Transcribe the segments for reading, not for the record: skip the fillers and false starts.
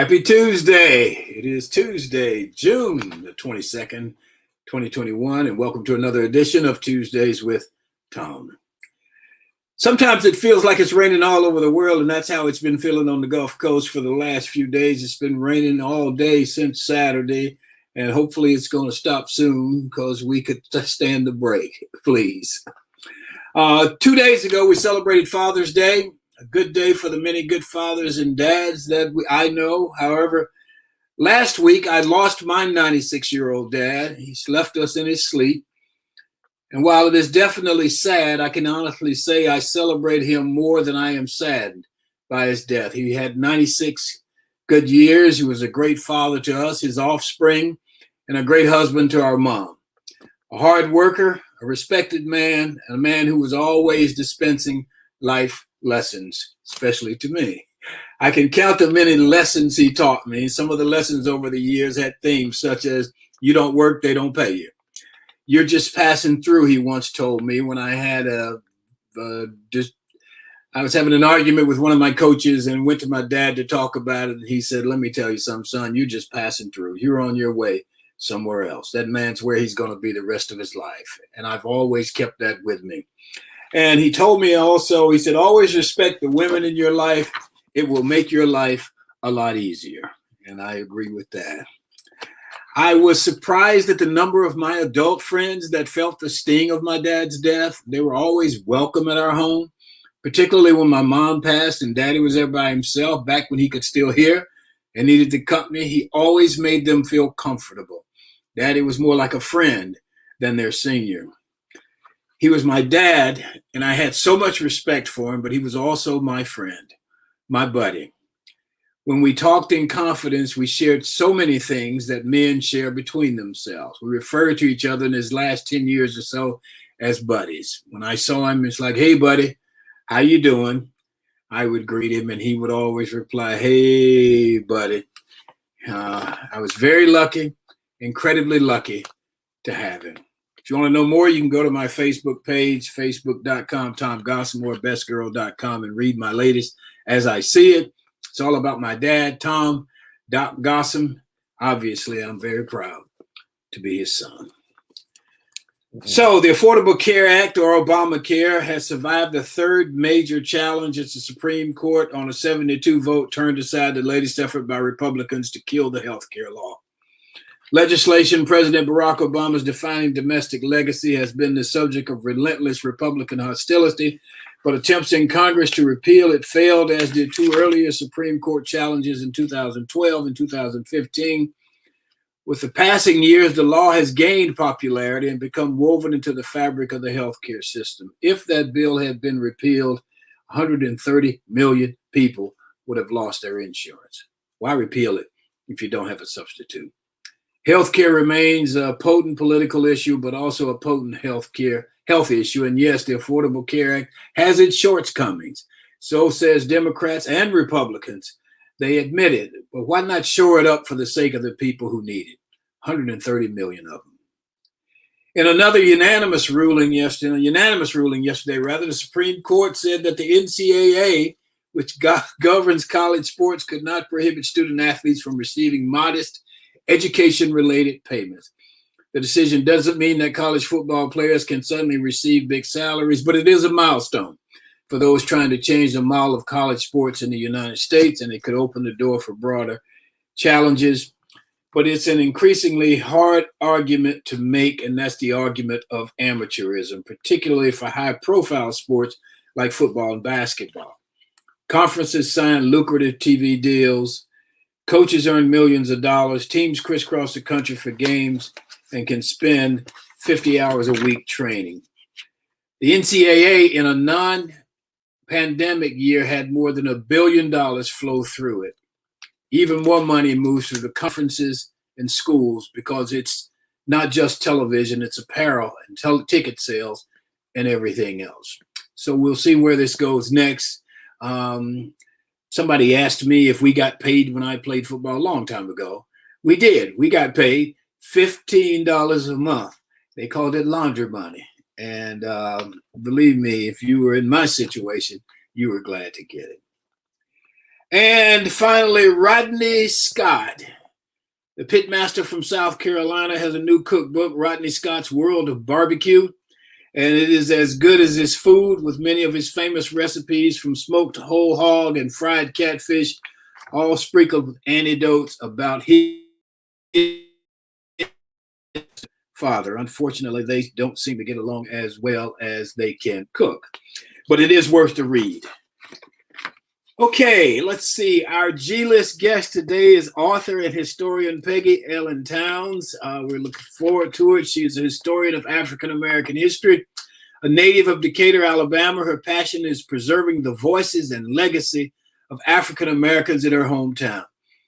Happy Tuesday. It is Tuesday, June the 22nd, 2021, and welcome to another edition of Tuesdays with Thom. Sometimes it feels like it's raining all over the world, and that's how it's been feeling on the Gulf Coast for the last few days. It's been raining all day since Saturday, and hopefully it's going to stop soon because we could stand the break, please. 2 days ago, we celebrated Father's Day. A good day for the many good fathers and dads that I know. However, last week I lost my 96-year-old dad. He's left us in his sleep. And while it is definitely sad, I can honestly say I celebrate him more than I am saddened by his death. He had 96 good years. He was a great father to us, his offspring, and a great husband to our mom. A hard worker, a respected man, and a man who was always dispensing life lessons, especially to me. I can count the many lessons he taught me. Some of the lessons over the years had themes such as, you don't work, they don't pay you. You're just passing through, he once told me when I had I was having an argument with one of my coaches and went to my dad to talk about it. And he said, let me tell you something, son, you're just passing through. You're on your way somewhere else. That man's where he's going to be the rest of his life. And I've always kept that with me. And he told me also, he said, always respect the women in your life. It will make your life a lot easier. And I agree with that. I was surprised at the number of my adult friends that felt the sting of my dad's death. They were always welcome at our home, particularly when my mom passed and daddy was there by himself back when he could still hear and needed the company. He always made them feel comfortable. Daddy was more like a friend than their senior. He was my dad, and I had so much respect for him, but he was also my friend, my buddy. When we talked in confidence, we shared so many things that men share between themselves. We referred to each other in his last 10 years or so as buddies. When I saw him, it's like, hey, buddy, how you doing? I would greet him, and he would always reply, hey, buddy. I was very lucky, incredibly lucky to have him. If you want to know more, you can go to my Facebook page, facebook.com, Thom Gossam, or bestgirl.com, and read my latest as I see it. It's all about my dad, Thom Gossam. Obviously, I'm very proud to be his son. So the Affordable Care Act, or Obamacare, has survived the third major challenge at the Supreme Court on a 7-2 vote turned aside the latest effort by Republicans to kill the health care law. Legislation President Barack Obama's defining domestic legacy has been the subject of relentless Republican hostility, but attempts in Congress to repeal it failed, as did two earlier Supreme Court challenges in 2012 and 2015. With the passing years, the law has gained popularity and become woven into the fabric of the healthcare system. If that bill had been repealed, 130 million people would have lost their insurance. Why repeal it if you don't have a substitute? Healthcare remains a potent political issue, but also a potent health issue. And yes, the Affordable Care Act has its shortcomings. So says Democrats and Republicans. They admit it, but why not shore it up for the sake of the people who need it? 130 million of them. In another unanimous ruling yesterday, the Supreme Court said that the NCAA, which governs college sports, could not prohibit student athletes from receiving modest education-related payments. The decision doesn't mean that college football players can suddenly receive big salaries, but it is a milestone for those trying to change the model of college sports in the United States, and it could open the door for broader challenges. But it's an increasingly hard argument to make, and that's the argument of amateurism, particularly for high-profile sports like football and basketball. Conferences sign lucrative TV deals. Coaches earn millions of dollars. Teams crisscross the country for games and can spend 50 hours a week training. The NCAA, in a non-pandemic year, had more than $1 billion flow through it. Even more money moves through the conferences and schools because it's not just television, it's apparel and ticket sales and everything else. So we'll see where this goes next. Somebody asked me if we got paid when I played football a long time ago. We did. We got paid $15 a month. They called it laundry money. And believe me, if you were in my situation, you were glad to get it. And finally, Rodney Scott, the pitmaster from South Carolina, has a new cookbook, Rodney Scott's World of Barbecue. And it is as good as his food, with many of his famous recipes from smoked whole hog and fried catfish, all sprinkled with anecdotes about his father. Unfortunately, they don't seem to get along as well as they can cook, but it is worth the read. Okay, let's see. Our G-list guest today is author and historian Peggy Allen Towns. We're looking forward to it. She's a historian of African American history, a native of Decatur, Alabama. Her passion is preserving the voices and legacy of African Americans in her hometown.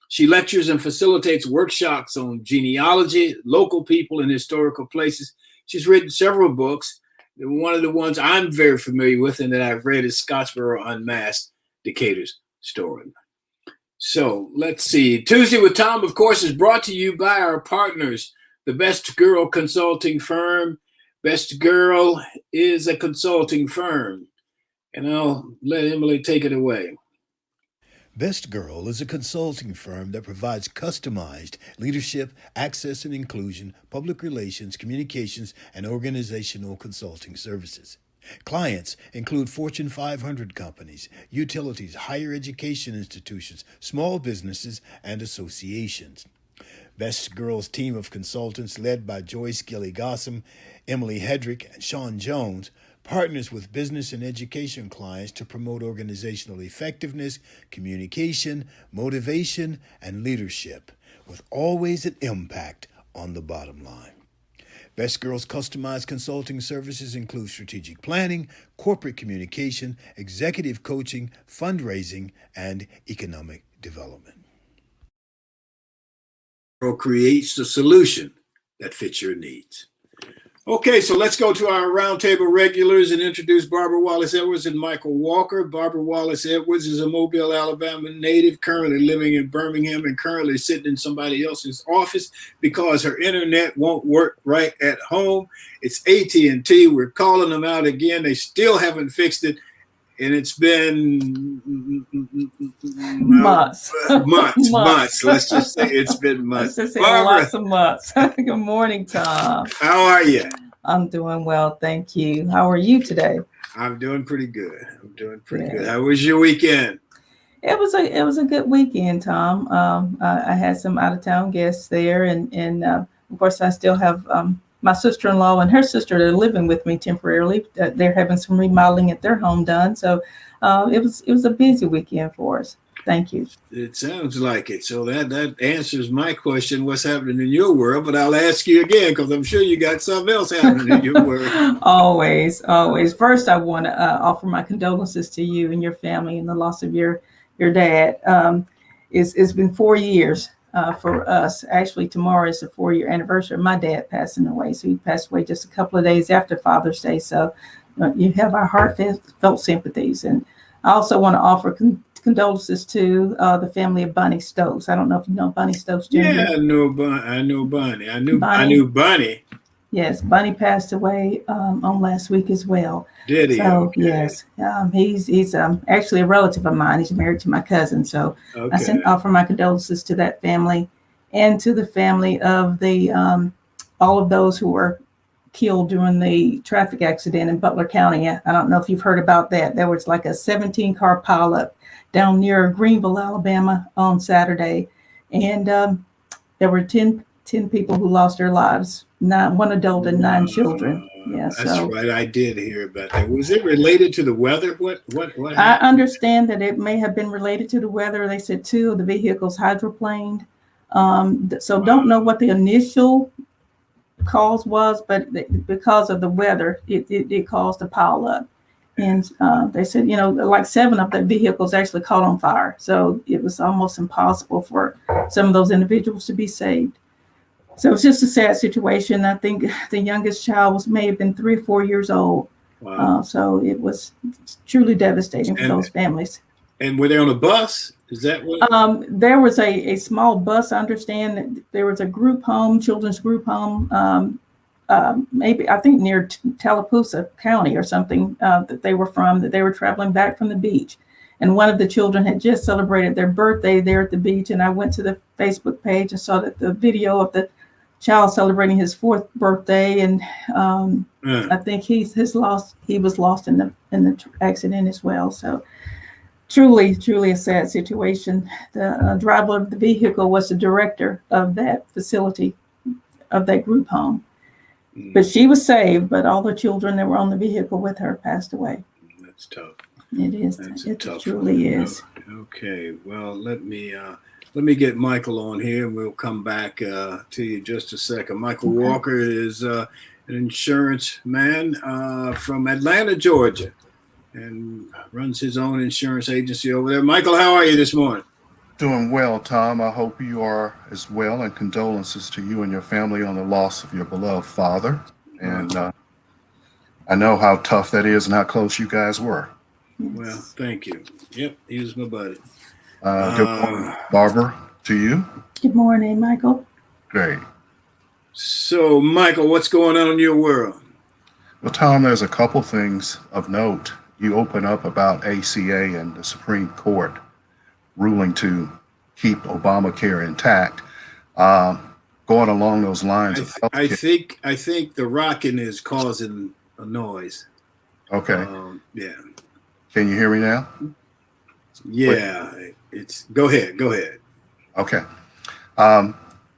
She lectures and facilitates workshops on genealogy, local people, and historical places. She's written several books. One of the ones I'm very familiar with and that I've read is Scottsboro Unmasked, Decatur's story. So let's see. Tuesday with Thom, of course, is brought to you by our partners, the Best Girl Consulting Firm. Best Girl is a consulting firm. And I'll let Emily take it away. Best Girl is a consulting firm that provides customized leadership, access and inclusion, public relations, communications, and organizational consulting services. Clients include Fortune 500 companies, utilities, higher education institutions, small businesses, and associations. Best Girl's team of consultants, led by Joyce Gilly-Gossam, Emily Hedrick, and Sean Jones, partners with business and education clients to promote organizational effectiveness, communication, motivation, and leadership, with always an impact on the bottom line. Best Girl's customized consulting services include strategic planning, corporate communication, executive coaching, fundraising, and economic development. Girl creates the solution that fits your needs. Okay, so let's go to our roundtable regulars and introduce Barbara Wallace Edwards and Michael Walker. Barbara Wallace Edwards is a Mobile, Alabama native, currently living in Birmingham and currently sitting in somebody else's office because her internet won't work right at home. It's AT&T. We're calling them out again. They still haven't fixed it. And it's been months. Months. Let's just say it's been months. Let's just say lots of months. Good morning, Thom. How are you? I'm doing well, thank you. How are you today? I'm doing pretty good. Good. How was your weekend? It was a good weekend, Thom. I had some out of town guests there, and of course I still have my sister-in-law and her sister are living with me temporarily. They're having some remodeling at their home done. So it was a busy weekend for us. Thank you. It sounds like it. So that answers my question, what's happening in your world? But I'll ask you again, because I'm sure you got something else happening in your world. Always. First, I want to offer my condolences to you and your family in the loss of your dad. It's been 4 years. For us. Actually, tomorrow is the 4-year anniversary of my dad passing away. So he passed away just a couple of days after Father's Day. So you have our heartfelt sympathies. And I also want to offer condolences to the family of Bunny Stokes. I don't know if you know Bunny Stokes Jr. Yeah, I know Bunny. I knew Bunny. Yes, Bunny passed away on last week as well. Did he? So, okay. Yes, he's actually a relative of mine. He's married to my cousin. So okay. I offer my condolences to that family and to the family of the all of those who were killed during the traffic accident in Butler County. I don't know if you've heard about that. There was like a 17-car pileup down near Greenville, Alabama on Saturday. And there were 10 people who lost their lives, one adult and 9 children. Yeah, that's right. I did hear about that. Was it related to the weather? What I understand that it may have been related to the weather. They said 2 of the vehicles hydroplaned. So don't know what the initial cause was, but because of the weather, it caused a pile up. And they said, like 7 of the vehicles actually caught on fire. So it was almost impossible for some of those individuals to be saved. So it was just a sad situation. I think the youngest child may have been 3 or 4 years old. Wow. So it was truly devastating for those families. And were they on a bus? Is that what? There was a small bus. I understand that there was a group home, children's group home, maybe I think near Tallapoosa County or something that they were from, that they were traveling back from the beach. And one of the children had just celebrated their birthday there at the beach. And I went to the Facebook page and saw that the video of the child celebrating his 4th birthday. And I think he was lost in the accident as well. So truly a sad situation. The driver of the vehicle was the director of that facility, of that group home. But she was saved, but all the children that were on the vehicle with her passed away. That's tough. It is. It truly is. Okay. Well, let me get Michael on here, and we'll come back to you just a second. Michael Walker is an insurance man from Atlanta, Georgia, and runs his own insurance agency over there. Michael, how are you this morning? Doing well, Tom. I hope you are as well, and condolences to you and your family on the loss of your beloved father. And I know how tough that is and how close you guys were. Well, thank you. Yep, he was my buddy. Good morning, Barbara, to you. Good morning, Michael. Great. So, Michael, what's going on in your world? Well, Tom, there's a couple things of note. You open up about ACA and the Supreme Court ruling to keep Obamacare intact. Going along those lines of healthcare. I think the rocking is causing a noise. Okay. Yeah. Can you hear me now? Yeah. Go ahead. Okay.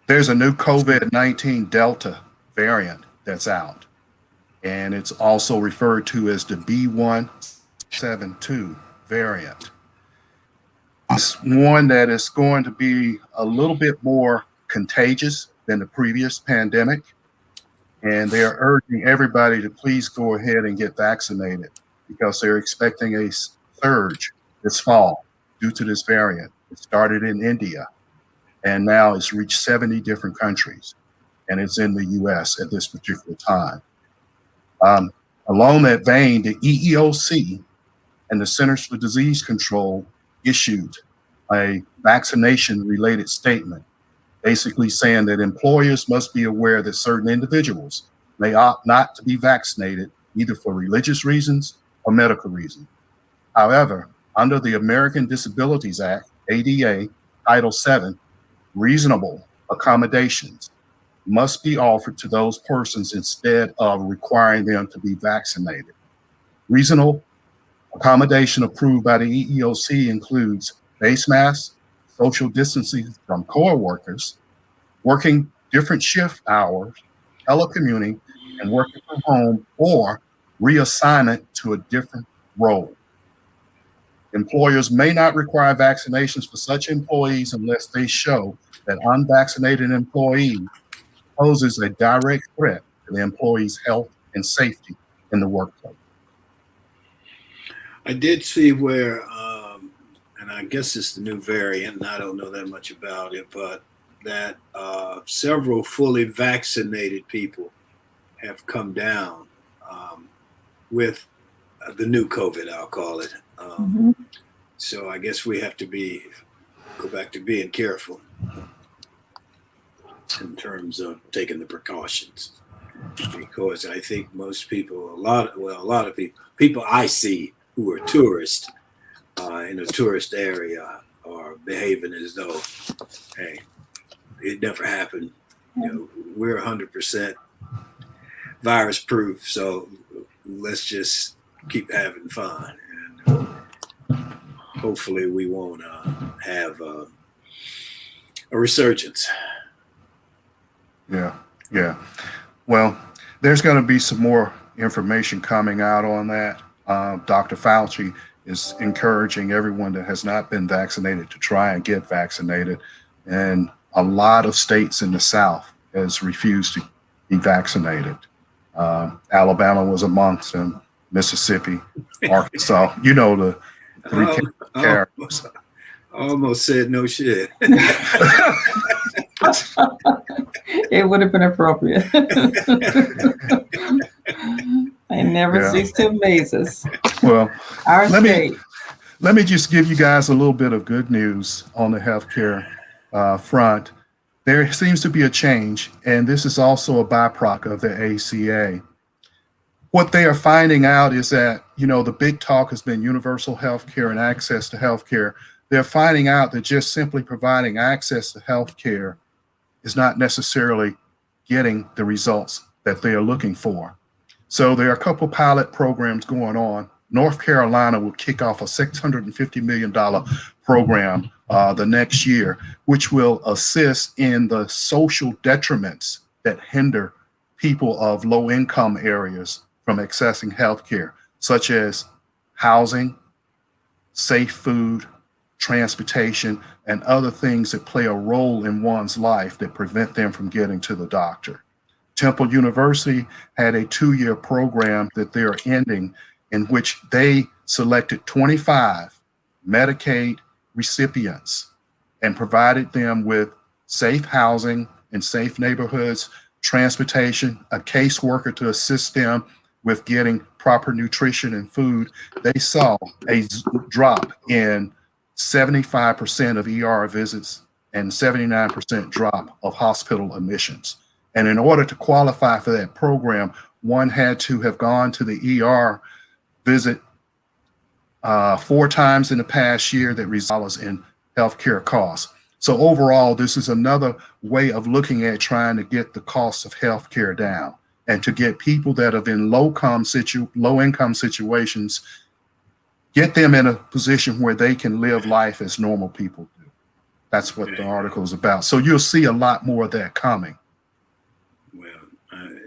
There's a new COVID-19 Delta variant that's out, and it's also referred to as the B.1.7.2 variant. It's one that is going to be a little bit more contagious than the previous pandemic, and they are urging everybody to please go ahead and get vaccinated because they're expecting a surge this fall due to this variant. It started in India, and now it's reached 70 different countries, and it's in the U.S. at this particular time. Along that vein, the EEOC and the Centers for Disease Control issued a vaccination-related statement, basically saying that employers must be aware that certain individuals may opt not to be vaccinated, either for religious reasons or medical reasons. However, under the American Disabilities Act, ADA, Title VII, reasonable accommodations must be offered to those persons instead of requiring them to be vaccinated. Reasonable accommodation approved by the EEOC includes face masks, social distancing from co-workers, working different shift hours, telecommuting, and working from home, or reassignment to a different role. Employers may not require vaccinations for such employees unless they show that unvaccinated employee poses a direct threat to the employee's health and safety in the workplace. I did see where, and I guess it's the new variant, and I don't know that much about it, but that several fully vaccinated people have come down with the new COVID, I'll call it. So I guess we have to go back to being careful in terms of taking the precautions, because I think most people, a lot of people I see who are tourists in a tourist area are behaving as though, hey, it never happened. You know, we're 100% virus proof, so let's just keep having fun, and hopefully we won't have a resurgence. Yeah. Well, there's going to be some more information coming out on that. Dr. Fauci is encouraging everyone that has not been vaccinated to try and get vaccinated. And a lot of states in the South has refused to be vaccinated. Alabama was amongst them, Mississippi, Arkansas, the three characters. Almost said no shit. It would have been appropriate. They never cease to amaze us. Well, Our state. Let me just give you guys a little bit of good news on the healthcare front. There seems to be a change, and this is also a byproduct of the ACA. what they are finding out is that, the big talk has been universal health care and access to health care. They're finding out that just simply providing access to health care is not necessarily getting the results that they are looking for. So there are a couple pilot programs going on. North Carolina will kick off a $650 million program the next year, which will assist in the social detriments that hinder people of low income areas from accessing health care, such as housing, safe food, transportation, and other things that play a role in one's life that prevent them from getting to the doctor. Temple University had a 2-year program that they're ending, in which they selected 25 Medicaid recipients and provided them with safe housing in safe neighborhoods, transportation, a caseworker to assist them with getting proper nutrition and food. They saw a drop in 75% of ER visits and 79% drop of hospital admissions. And in order to qualify for that program, one had to have gone to the ER visit 4 times in the past year that results in healthcare costs. So overall, this is another way of looking at trying to get the cost of healthcare down and to get people that are in low income situations, get them in a position where they can live life as normal people do. That's what the article is about. So you'll see a lot more of that coming. Well,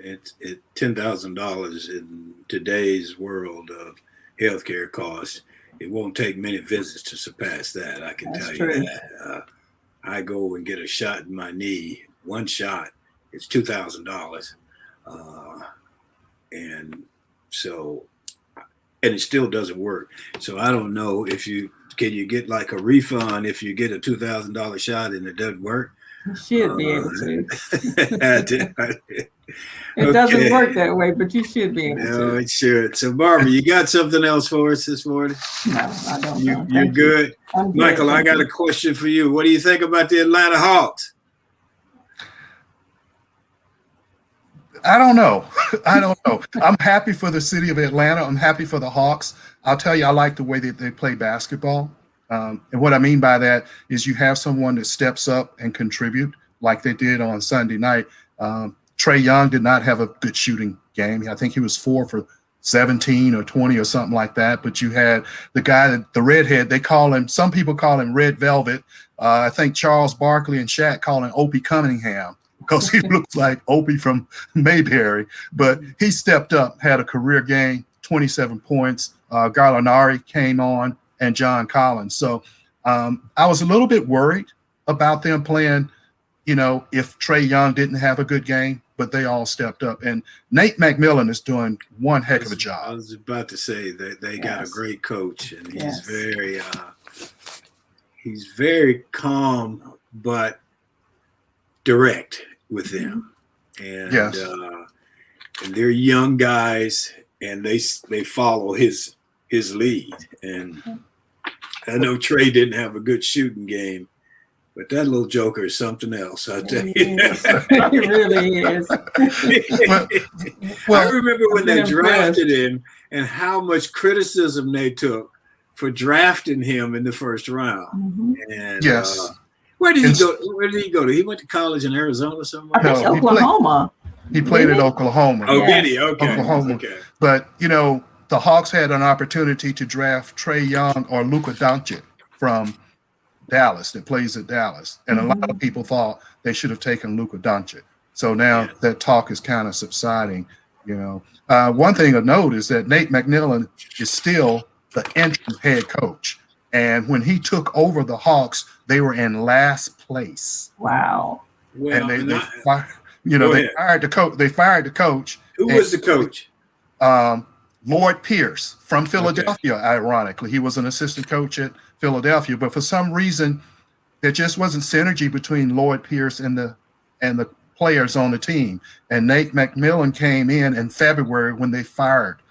it's $10,000 in today's world of healthcare costs. It won't take many visits to surpass that. I can tell you that. I go and get a shot in my knee. One shot, it's $2,000, and it still doesn't work. So I don't know if you get like a refund if you get a $2,000 shot and it doesn't work. You should be able to. It doesn't work that way, but you should be able to. No, it should. So, Barbara, you got something else for us this morning? No, I don't know. You're good? I'm good. Michael, I got a question for you. What do you think about the Atlanta Hawks? I don't know. I'm happy for the city of Atlanta. I'm happy for the Hawks. I'll tell you, I like the way that they play basketball. And what I mean by that is you have someone that steps up and contribute like they did on Sunday night. Trae Young did not have a good shooting game. I think he was 4 for 17 or 20 or something like that. But you had the guy, the redhead, some people call him Red Velvet. I think Charles Barkley and Shaq call him Opie Cunningham because he looks like Opie from Mayberry. But he stepped up, had a career game, 27 points. Gallinari came on and John Collins. So I was a little bit worried about them playing, if Trae Young didn't have a good game, but they all stepped up. And Nate McMillan is doing one heck of a job. I was about to say that they got a great coach, and he's very calm but direct with them. And and they're young guys, and they follow his lead. And I know Trae didn't have a good shooting game, but that little joker is something else, I'll tell you. He really is. I remember when they drafted him and how much criticism they took for drafting him in the first round. Mm-hmm. And where did he go? Where did he go to? He went to college in Arizona somewhere? I think Oklahoma. He played at Oklahoma. Oh, did he? Okay. Oklahoma. Okay. But, the Hawks had an opportunity to draft Trae Young or Luka Doncic from Dallas that plays at Dallas. And a lot of people thought they should have taken Luka Doncic. So now that talk is kind of subsiding, One thing to note is that Nate McMillan is still the interim head coach. And when he took over the Hawks, they were in last place. Wow. Well, and they fired the coach. They fired the coach. Who was the coach? Lloyd Pierce from Philadelphia, ironically. He was an assistant coach at Philadelphia, but for some reason, there just wasn't synergy between Lloyd Pierce and the players on the team. And Nate McMillan came in February when they fired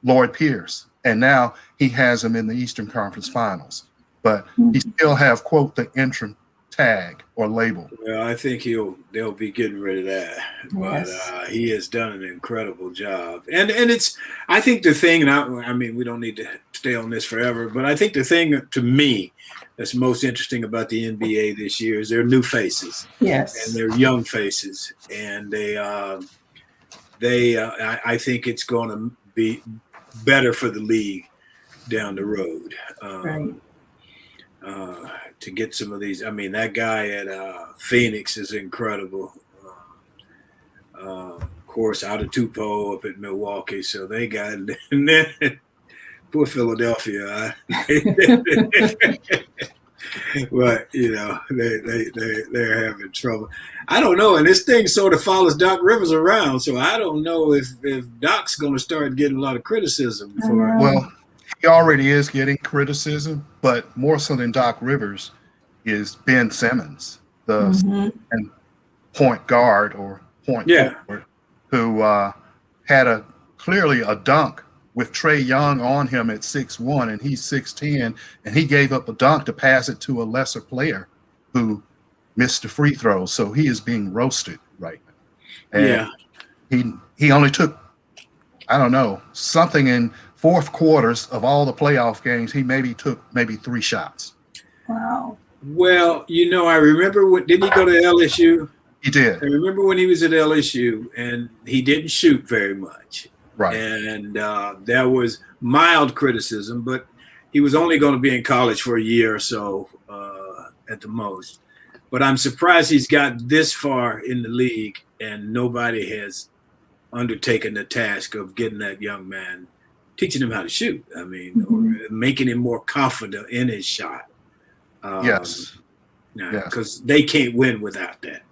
Lloyd Pierce. And now he has him in the Eastern Conference Finals. But he still have, quote, the interim tag or label. Well, I think they'll be getting rid of that, but Yes. he has done an incredible job. And it's, I think the thing, and I mean, we don't need to stay on this forever, but I think the thing to me that's most interesting about the NBA this year is their new faces Yes. and their young faces, and I think it's going to be better for the league down the road. Right. To get some of these, I mean, that guy at Phoenix is incredible. Of course, out of Tupou up at Milwaukee, so they got poor Philadelphia. But they're having trouble. I don't know, and this thing sort of follows Doc Rivers around, so I don't know if Doc's going to start getting a lot of criticism for. Well, he already is getting criticism, but more so than Doc Rivers is Ben Simmons, the point guard or point forward, who had clearly a dunk with Trae Young on him at 6'1", and he's 6'10", and he gave up a dunk to pass it to a lesser player who missed the free throw. So he is being roasted right now. And he only took, I don't know, something in fourth quarters of all the playoff games. He took 3 shots. Wow. Well, I remember didn't he go to LSU? He did. I remember when he was at LSU, and he didn't shoot very much. Right. And there was mild criticism, but he was only going to be in college for a year or so at the most. But I'm surprised he's got this far in the league and nobody has undertaken the task of getting that young man, teaching him how to shoot. I mean, or making him more confident in his shot. Yes. Because they can't win without that.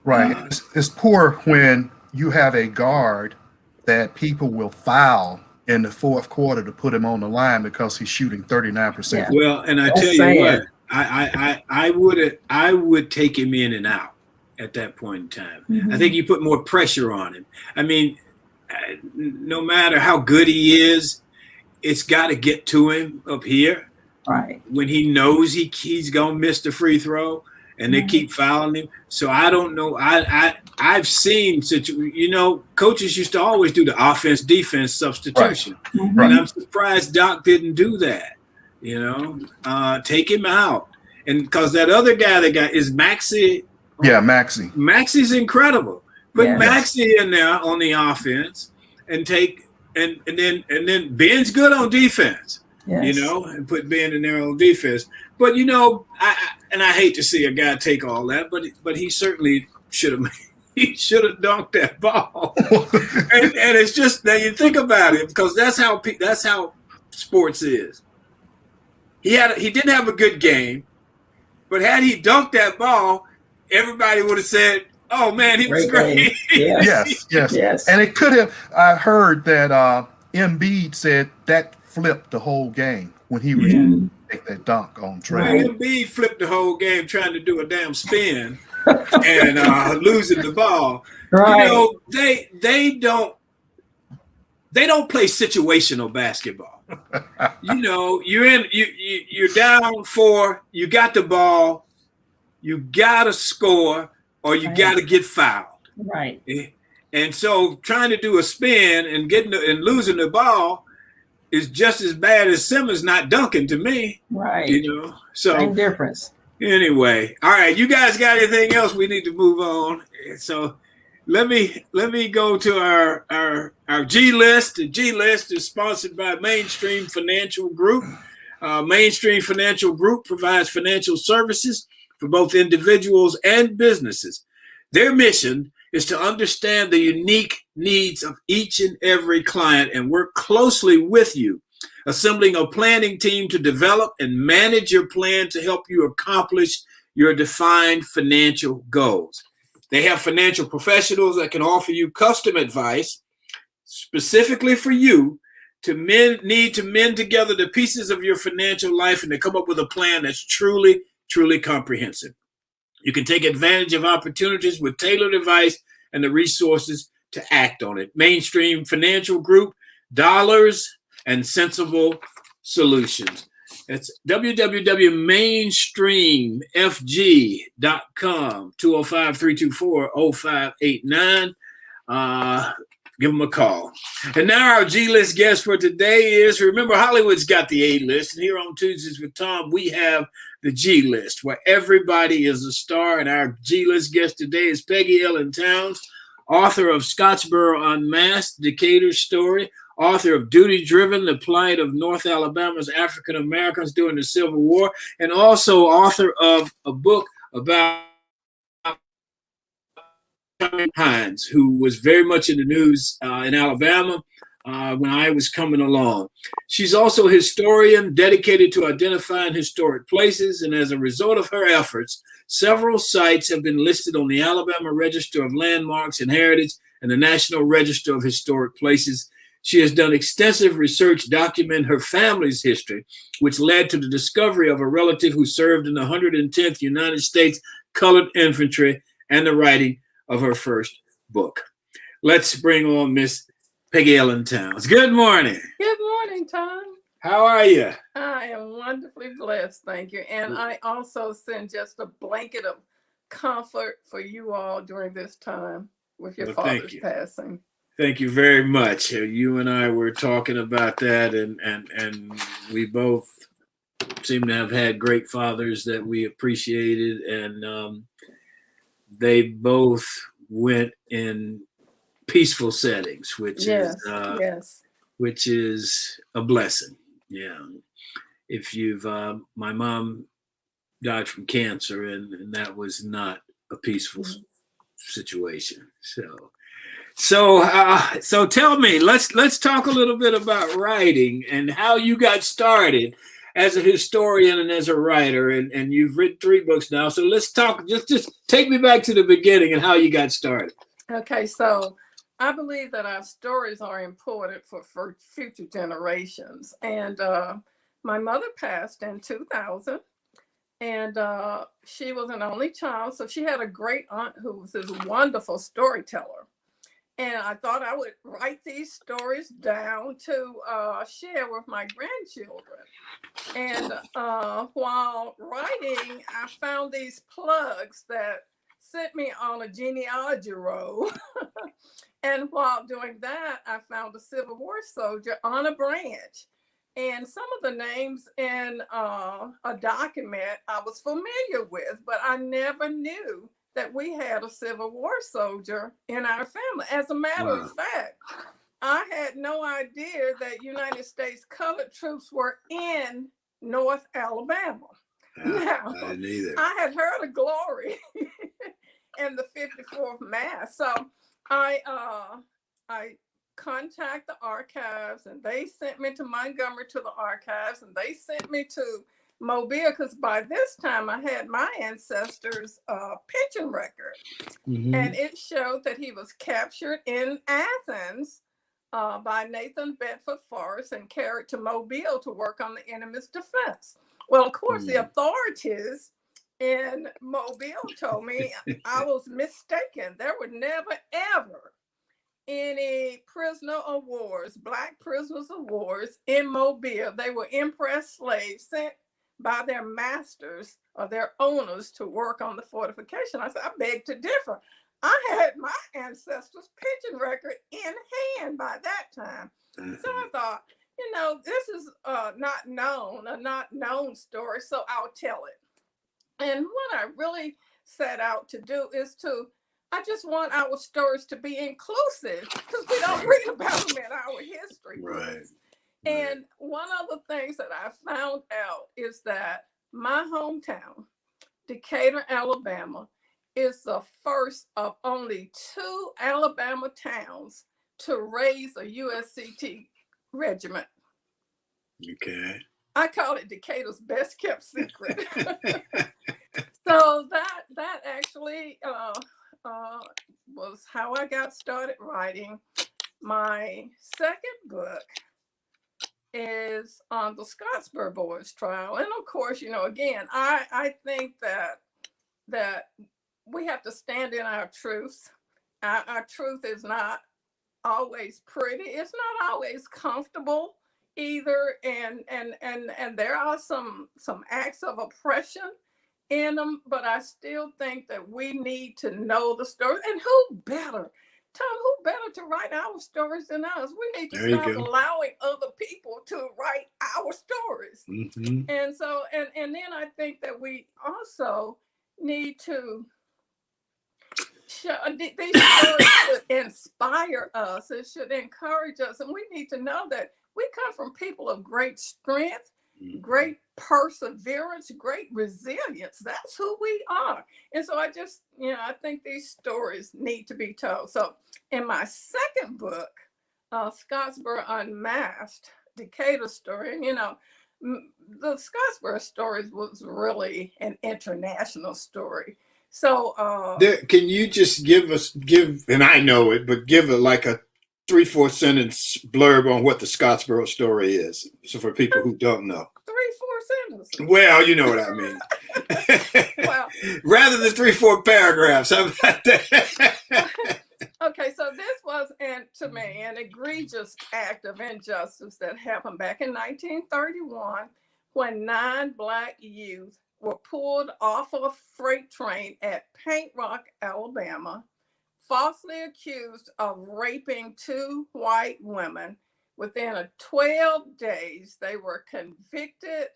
Right. It's poor when you have a guard that people will foul in the fourth quarter to put him on the line because he's shooting 39%. Yeah. Well, and I tell you what, I would take him in and out at that point in time. I think you put more pressure on him. I mean, no matter how good he is, it's got to get to him up here. Right. When he knows he's gonna miss the free throw, and they keep fouling him. So I don't know. I've seen coaches used to always do the offense-defense substitution, and I'm surprised Doc didn't do that. Take him out, and because that other guy is Maxey. Yeah, Maxey. Maxey's incredible. Put Maxey in there on the offense, and then Ben's good on defense. Yes. And put Ben in there on defense. But I hate to see a guy take all that, but he certainly should have dunked that ball. and it's just now you think about it, because that's how sports is. He didn't have a good game, but had he dunked that ball, everybody would have said, "Oh man, he was great." Yes. And it could have. I heard that Embiid said that flipped the whole game when he was take that dunk on Trae. Well, Embiid flipped the whole game trying to do a damn spin and losing the ball. Right. They don't play situational basketball. You're down 4, you got the ball, you gotta score or you gotta get fouled. Right. And so trying to do a spin and losing the ball is just as bad as Simmons not dunking to me. Right. So same difference. Anyway, all right, you guys got anything else? We need to move on. So let me go to our G list. The G list is sponsored by Mainstream Financial Group. Mainstream Financial Group provides financial services for both individuals and businesses. Their mission is to understand the unique needs of each and every client and work closely with you, assembling a planning team to develop and manage your plan to help you accomplish your defined financial goals. They have financial professionals that can offer you custom advice specifically for you to mend together the pieces of your financial life and to come up with a plan that's truly, truly comprehensive. You can take advantage of opportunities with tailored advice and the resources to act on it. Mainstream Financial Group, dollars and sensible solutions. It's www.mainstreamfg.com, 205-324-0589. Give them a call. And now our G-list guest for today is, remember, Hollywood's got the A-list, and here on Tuesdays with Thom, we have the G-list, where everybody is a star, and our G-list guest today is Peggy Allen Towns, author of Scottsboro Unmasked, Decatur Story, author of Duty Driven, The Plight of North Alabama's African Americans During the Civil War, and also author of a book about Hines, who was very much in the news in Alabama when I was coming along. She's also a historian dedicated to identifying historic places, and as a result of her efforts, several sites have been listed on the Alabama Register of Landmarks and Heritage and the National Register of Historic Places. She has done extensive research documenting her family's history, which led to the discovery of a relative who served in the 110th United States Colored Infantry and the writing of her first book. Let's bring on Miss Peggy Allen Towns. Good morning. Good morning, Thom. How are you? I am wonderfully blessed, thank you. And I also send just a blanket of comfort for you all during this time with your father's passing. Thank you very much. You and I were talking about that, and we both seem to have had great fathers that we appreciated, and they both went in peaceful settings, which is a blessing. Yeah. If you've my mom died from cancer, and that was not a peaceful situation. So tell me, let's talk a little bit about writing and how you got started as a historian and as a writer, and you've written 3 books now. So let's talk, just take me back to the beginning and how you got started. Okay, so I believe that our stories are important for future generations. And my mother passed in 2000, and she was an only child. So she had a great aunt who was this wonderful storyteller. And I thought I would write these stories down to share with my grandchildren. And while writing, I found these plugs that sent me on a genealogy road. And while doing that, I found a Civil War soldier on a branch. And some of the names in a document I was familiar with, but I never knew that we had a Civil War soldier in our family. As a matter of fact, I had no idea that United States colored troops were in North Alabama. Now, I didn't either. I had heard of glory in the 54th Mass. So I contacted the archives, and they sent me to Montgomery to the archives, and they sent me to Mobile, because by this time I had my ancestors' pension record, and it showed that he was captured in Athens by Nathan Bedford Forrest and carried to Mobile to work on the enemy's defense. Well, of course, the authorities in Mobile told me I was mistaken. There were never, ever any prisoner of wars, Black prisoners of wars in Mobile. They were impressed slaves sent by their masters or their owners to work on the fortification. I said, I beg to differ. I had my ancestors' pension record in hand by that time. So I thought, this is a not known story, so I'll tell it. And what I really set out to do is I just want our stories to be inclusive, because we don't read about them in our history books. And one of the things that I found out is that my hometown, Decatur, Alabama, is the first of only 2 Alabama towns to raise a USCT regiment. Okay. I call it Decatur's best kept secret. So that actually was how I got started writing. My second book is on the Scottsboro Boys trial. And of course, again, I think that we have to stand in our truths. Our truth is not always pretty. It's not always comfortable. either, and there are some acts of oppression in them, but I still think that we need to know the story. And who better, Tom, who better to write our stories than us? We need to There you stop go. allowing other people to write our stories. Mm-hmm. And so, and then I think that we also need to these stories should inspire us. It should encourage us. And we need to know that we come from people of great strength, great perseverance, great resilience. That's who we are. And so I just, I think these stories need to be told. So in my second book, Scottsboro Unmasked, Decatur story, the Scottsboro stories was really an international story. So Can you just give, and I know it, but give like a 3-4 sentence blurb on what the Scottsboro story is, so for people who don't know. 3-4 sentences. Well, you know what I mean. Well, rather than 3-4 paragraphs. How about that? Okay, so this was, to me, an egregious act of injustice that happened back in 1931 when 9 Black youth were pulled off of a freight train at Paint Rock, Alabama, falsely accused of raping 2 white women. Within 12 days, they were convicted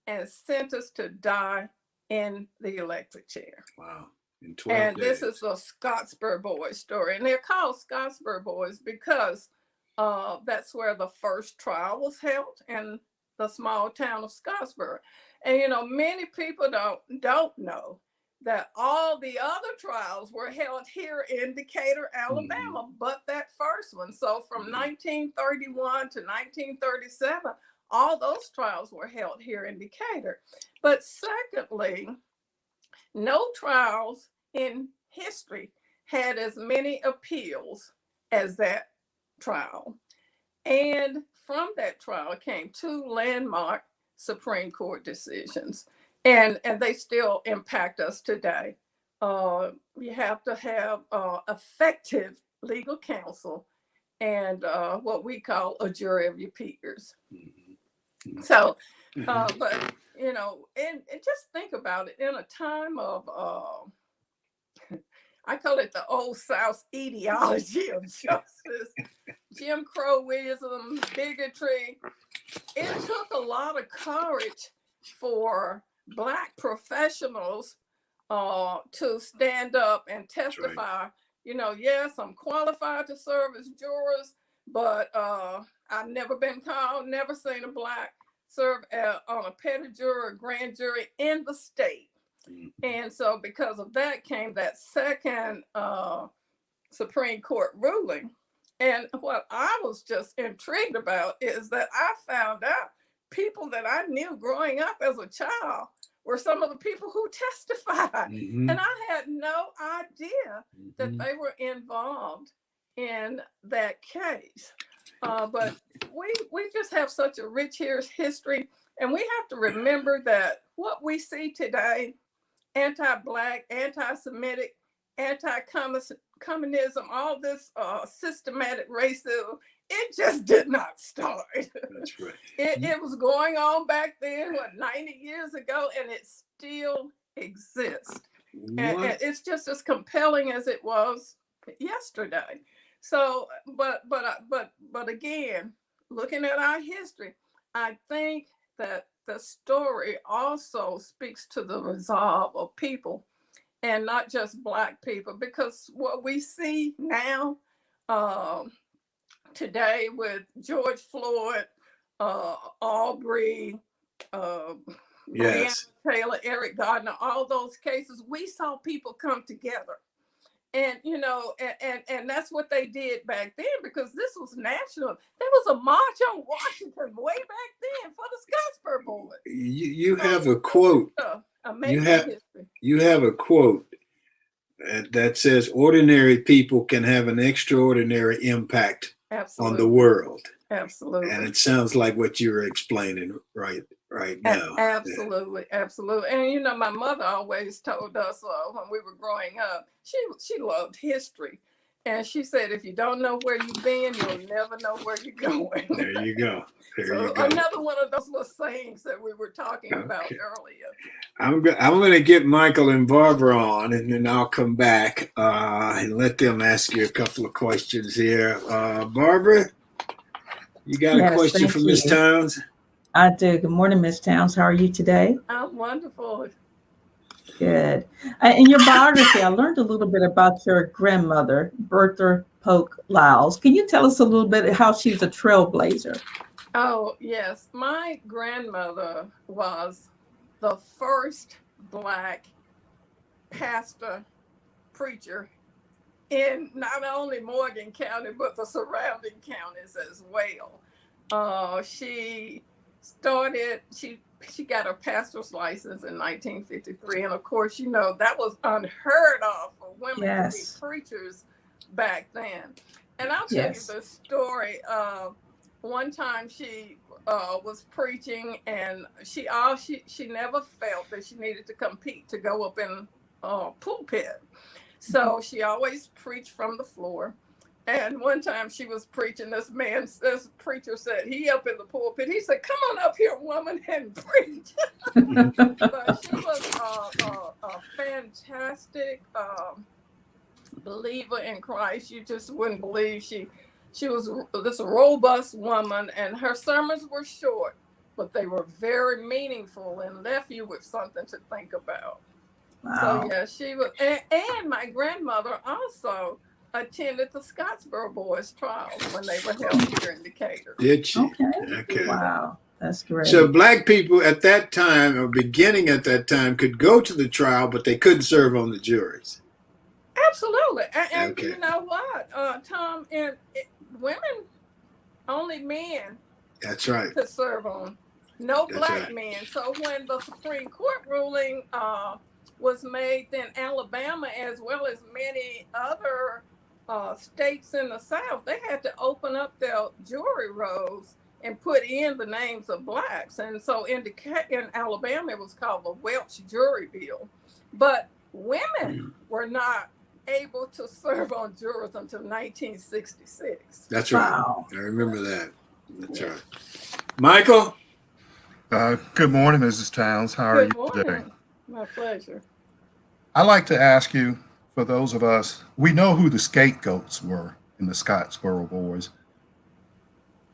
and sentenced to die in the electric chair. Wow. In 12 days. This is the Scottsboro Boys story. And they're called Scottsboro Boys because that's where the first trial was held, in the small town of Scottsboro. And many people don't know that all the other trials were held here in Decatur, Alabama, but that first one. So from 1931 to 1937, all those trials were held here in Decatur. But secondly, no trials in history had as many appeals as that trial. And from that trial came 2 landmark Supreme Court decisions. And they still impact us today. You have to have effective legal counsel and what we call a jury of your peers. So, but, and just think about it, in a time of, I call it the old South ideology of justice, Jim Crowism, bigotry. It took a lot of courage for Black professionals to stand up and testify. Right. Yes, I'm qualified to serve as jurors, but I've never been called, never seen a Black serve on a petty jury or grand jury in the state. And so because of that came that second Supreme Court ruling. And what I was just intrigued about is that I found out people that I knew growing up as a child were some of the people who testified. And I had no idea that they were involved in that case. But we just have such a rich history. And we have to remember that what we see today, anti-Black, anti-Semitic, anti-communism, all this systematic racism, it just did not start. That's right. It was going on back then, 90 years ago, and it still exists. And it's just as compelling as it was yesterday. So, but again, looking at our history, I think that the story also speaks to the resolve of people, and not just Black people, because what we see now today with George Floyd, Aubrey, yes, Taylor, Eric Gardner, all those cases, we saw people come together. And, and that's what they did back then, because this was national. There was a march on Washington way back then for the Scottsboro Boys. You have a quote. You have a quote that says, ordinary people can have an extraordinary impact on the world. Absolutely. And it sounds like what you're explaining right now. Absolutely. And my mother always told us when we were growing up, she loved history. And she said, if you don't know where you've been, you'll never know where you're going. There you go. There So you go. another one of those little sayings that we were talking about Okay. earlier. I'm going to get Michael and Barbara on, and then I'll come back and let them ask you a couple of questions here. Barbara, you got a Yes, question thank for Miss you. Towns? I do. Good morning, Miss Towns. How are you today? I'm wonderful. Good. In your biography, I learned a little bit about your grandmother, Bertha Polk Lyles. Can you tell us a little bit how she's a trailblazer? Oh, yes. My grandmother was the first Black pastor preacher in not only Morgan County, but the surrounding counties as well. She got her pastor's license in 1953. And of course, that was unheard of for women to be Yes. preachers back then. And I'll tell you the story. One time she was preaching, and she never felt that she needed to compete to go up in pulpit. So she always preached from the floor. And one time she was preaching, this preacher said, he up in the pulpit, he said, come on up here, woman, and preach. But she was a fantastic believer in Christ. You just wouldn't believe she was this robust woman, and her sermons were short, but they were very meaningful and left you with something to think about. Wow. So yeah, she was, and my grandmother also attended the Scottsboro Boys trials when they were held here in Decatur. Did she? Okay. Wow. That's great. So Black people at that time, or beginning at that time, could go to the trial, but they couldn't serve on the juries. Absolutely. And Okay. you know what, Thom, women, only men That's right. could serve on, no That's Black right. men. So when the Supreme Court ruling was made, then Alabama, as well as many other states in the South, they had to open up their jury rolls and put in the names of Blacks. And so in Alabama, it was called the Welch Jury Bill. But women were not able to serve on juries until 1966. That's right. Wow. I remember that. That's right. Michael? Good morning, Mrs. Towns. How are Good you today? morning. My pleasure. I'd like to ask you, for those of us, we know who the scapegoats were in the Scottsboro Boys.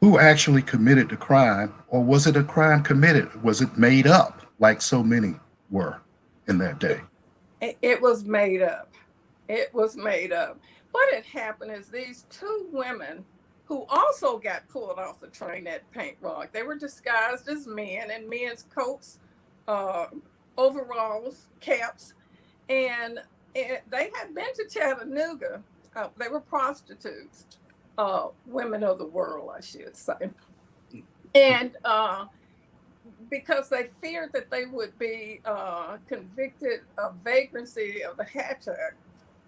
Who actually committed the crime, or was it a crime committed? Was it made up like so many were in that day? It was made up. It was made up. What had happened is these two women who also got pulled off the train at Paint Rock, they were disguised as men in men's coats, overalls, caps, and they had been to Chattanooga. They were prostitutes, women of the world, I should say. And because they feared that they would be convicted of vagrancy of the Hatch Act,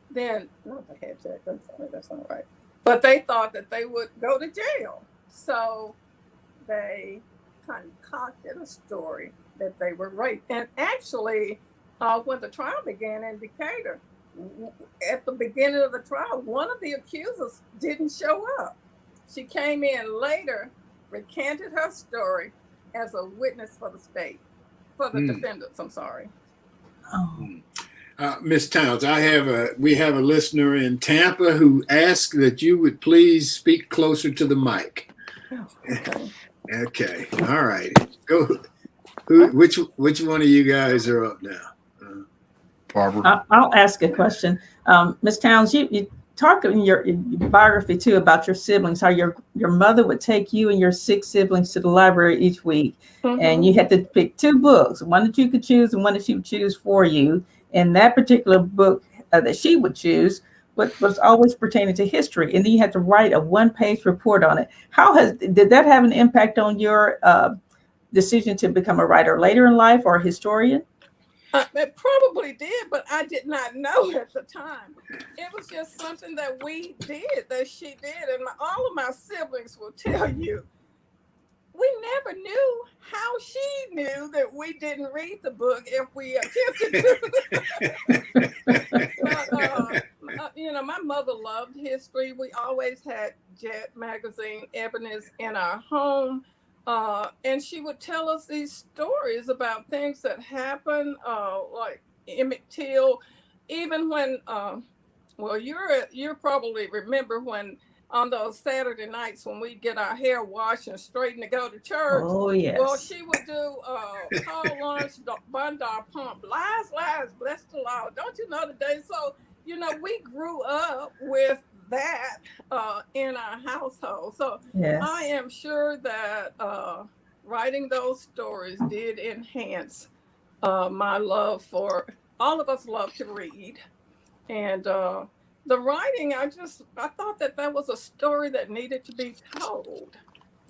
then, not the Hatch Act, that's not right. But they thought that they would go to jail. So they concocted a story that they were raped. And actually, when the trial began in Decatur, at the beginning of the trial, one of the accusers didn't show up. She came in later, recanted her story as a witness for the state, for the defendants, I'm sorry. Oh. Miss Towns, we have a listener in Tampa who asked that you would please speak closer to the mic. Oh, okay. Okay. All right. Go. Which one of you guys are up now? Barbara? I'll ask a question. Ms. Towns, you talk in your biography too about your siblings, how your mother would take you and your 6 siblings to the library each week, and you had to pick 2 books, one that you could choose and one that she would choose for you. And that particular book that she would choose was always pertaining to history, and then you had to write a 1-page report on it. Did that have an impact on your decision to become a writer later in life or a historian? It probably did, but I did not know at the time. It was just something that we did, that she did. And all of my siblings will tell you, we never knew how she knew that we didn't read the book if we attempted to. my mother loved history. We always had Jet magazine, Ebony's in our home. And she would tell us these stories about things that happened, like Emmett Till, even when, well, you probably remember when on those Saturday nights when we get our hair washed and straightened to go to church. Oh, Well, yes. she would do call lunch, bundar pump, lies, bless the Lord. Don't you know today? So, we grew up with that in our household. So I Yes. am sure that writing those stories did enhance my love for, all of us love to read. And the writing, I thought that was a story that needed to be told.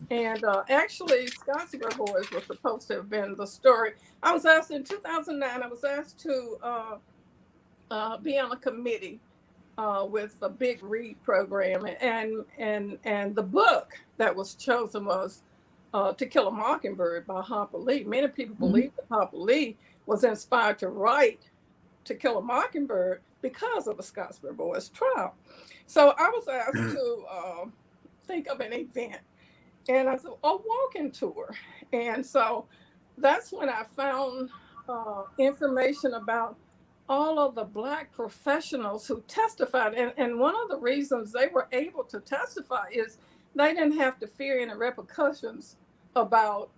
And actually, Scottsboro Boys was supposed to have been the story. I was asked in 2009, I was asked to be on a committee with a big read program. And the book that was chosen was To Kill a Mockingbird by Harper Lee. Many people believe that Harper Lee was inspired to write To Kill a Mockingbird because of the Scottsboro Boys trial. So I was asked to think of an event, and I said, a walking tour. And so that's when I found information about all of the Black professionals who testified. And one of the reasons they were able to testify is they didn't have to fear any repercussions about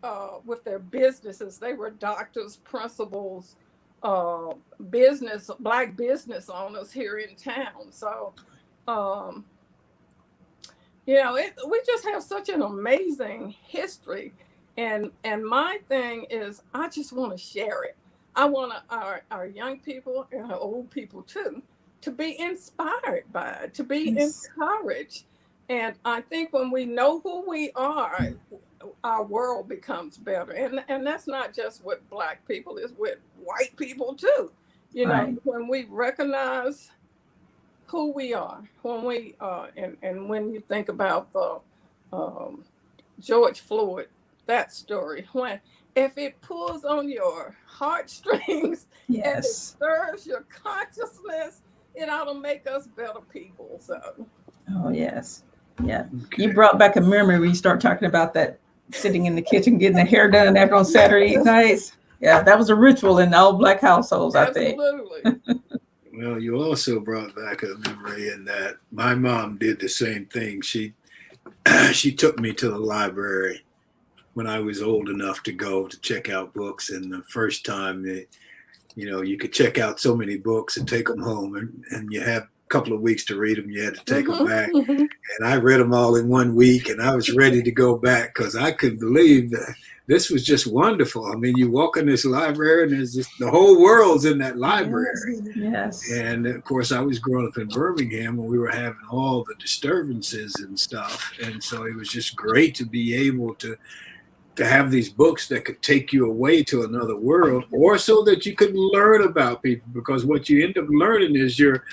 with their businesses. They were doctors, principals, Black business owners here in town. So, we just have such an amazing history. And my thing is, I just want to share it. I want our young people and our old people too to be inspired by it, to be encouraged. And I think when we know who we are, our world becomes better. And that's not just with Black people, it's with white people too. Right. When we recognize who we are, when we and when you think about the George Floyd, that story, if it pulls on your heartstrings and it Yes. stirs your consciousness, it ought to make us better people. So Oh, yes. Yeah. You brought back a memory when you start talking about that sitting in the kitchen getting the hair done after on Saturday nights. Yeah, that was a ritual in all Black households, I think. absolutely. Well, you also brought back a memory in that my mom did the same thing. She took me to the library when I was old enough to go to check out books. And the first time, you could check out so many books and take them home, and you have a couple of weeks to read them. You had to take them back. And I read them all in 1 week, and I was ready to go back because I couldn't believe that this was just wonderful. I mean, you walk in this library, and there's just the whole world's in that library. Yes. And of course, I was growing up in Birmingham when we were having all the disturbances and stuff. And so it was just great to be able to have these books that could take you away to another world, or so that you could learn about people, because what you end up learning is your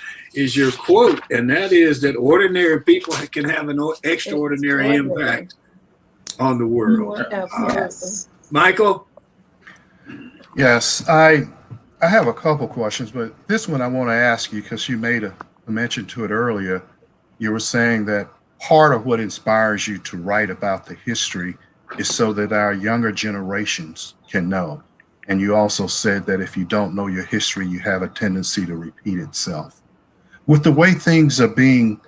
quote, and that is that ordinary people can have an extraordinary impact on the world. Absolutely. Michael? Yes, I have a couple questions, but this one I want to ask you because you made a mention to it earlier. You were saying that part of what inspires you to write about the history is so that our younger generations can know. And you also said that if you don't know your history, you have a tendency to repeat itself. With the way things are being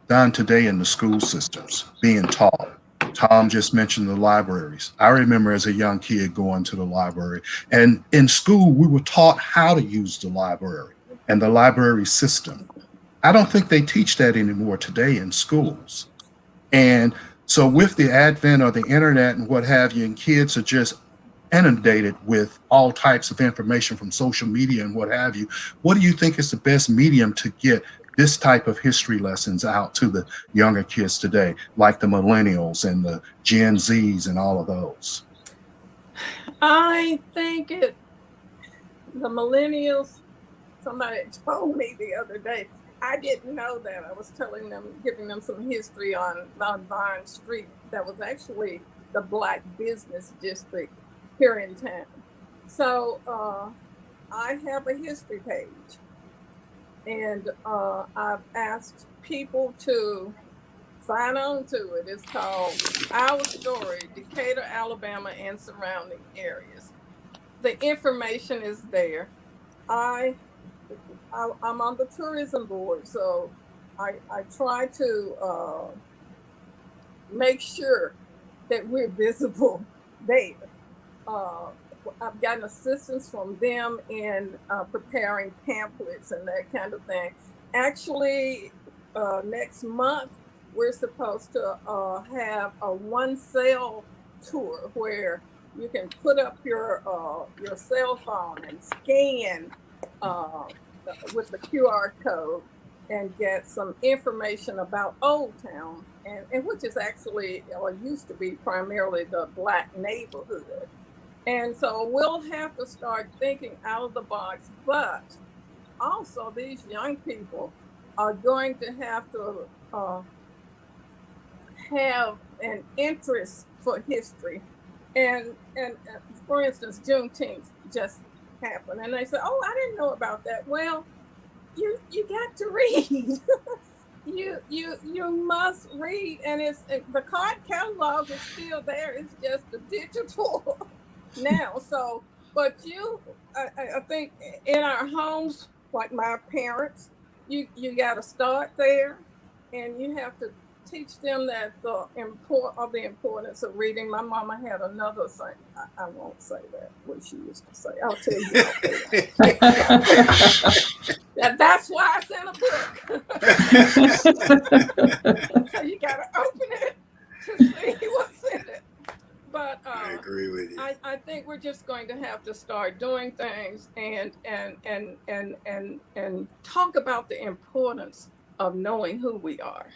done today in the school systems, being taught, Thom just mentioned the libraries. I remember as a young kid going to the library, and in school, we were taught how to use the library and the library system. I don't think they teach that anymore today in schools. And so with the advent of the internet and what have you, and kids are just inundated with all types of information from social media and what have you, what do you think is the best medium to get this type of history lessons out to the younger kids today, like the millennials and the Gen Zs and all of those? I think the millennials, somebody told me the other day, I didn't know that. I was giving them some history on Vine Street. That was actually the Black business district here in town. So I have a history page. And I've asked people to sign on to it. It's called Our Story, Decatur, Alabama, and Surrounding Areas. The information is there. I'm on the tourism board, so I try to make sure that we're visible there. Uh, I've gotten assistance from them in preparing pamphlets and that kind of thing. Actually, next month, we're supposed to have a one cell tour where you can put up your cell phone and scan with the QR code and get some information about Old Town, and which is actually, or used to be primarily the Black neighborhood. And so we'll have to start thinking out of the box, but also these young people are going to have to have an interest for history. And for instance, Juneteenth just happened, and they said, "Oh, I didn't know about that." Well, you got to read. you must read, and the card catalog is still there. It's just the digital now. So, but I think in our homes, like my parents, you got to start there, and you have to teach them that the importance of reading. My mama had another saying. I won't say that what she used to say. I'll tell you. That's why it's in a book. So you got to open it to see what's in it. But I agree with you. I think we're just going to have to start doing things and talk about the importance of knowing who we are,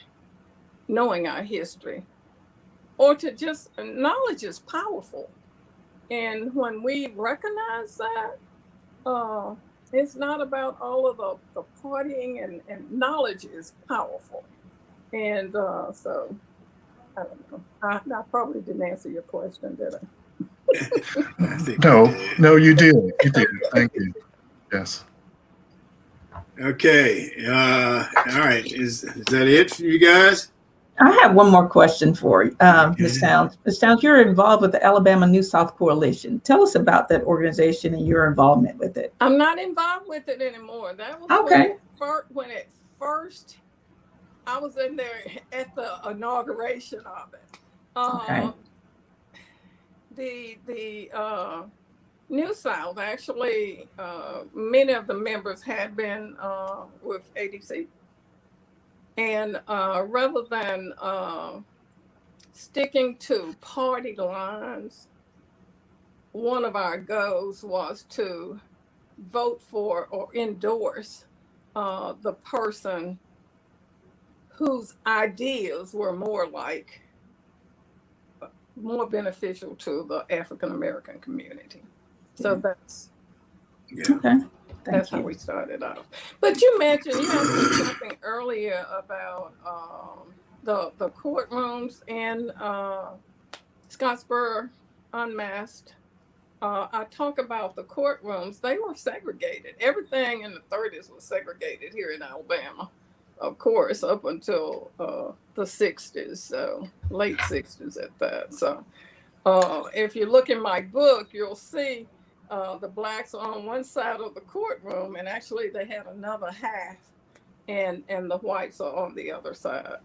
knowing our history, or to just knowledge is powerful. And when we recognize that, it's not about all of the partying, and knowledge is powerful. And so I don't know. I probably didn't answer your question, did I? No, you did. You did. Thank you. Yes. Okay. All right. Is that it for you guys? I have one more question for you, Ms. Towns. Ms. Towns, you're involved with the Alabama New South Coalition. Tell us about that organization and your involvement with it. I'm not involved with it anymore. That was okay. when it first, I was in there at the inauguration of it. Okay. The New South, actually, many of the members had been with ADC. And rather than sticking to party lines, one of our goals was to vote for or endorse the person whose ideas were more beneficial to the African American community. So that's okay. That's how we started off. But you mentioned something earlier about the courtrooms in Scottsboro Unmasked. I talk about the courtrooms. They were segregated. Everything in the 30s was segregated here in Alabama, of course, up until the 60s, so late 60s at that. So if you look in my book, you'll see the blacks are on one side of the courtroom, and actually they had another half, and the whites are on the other side.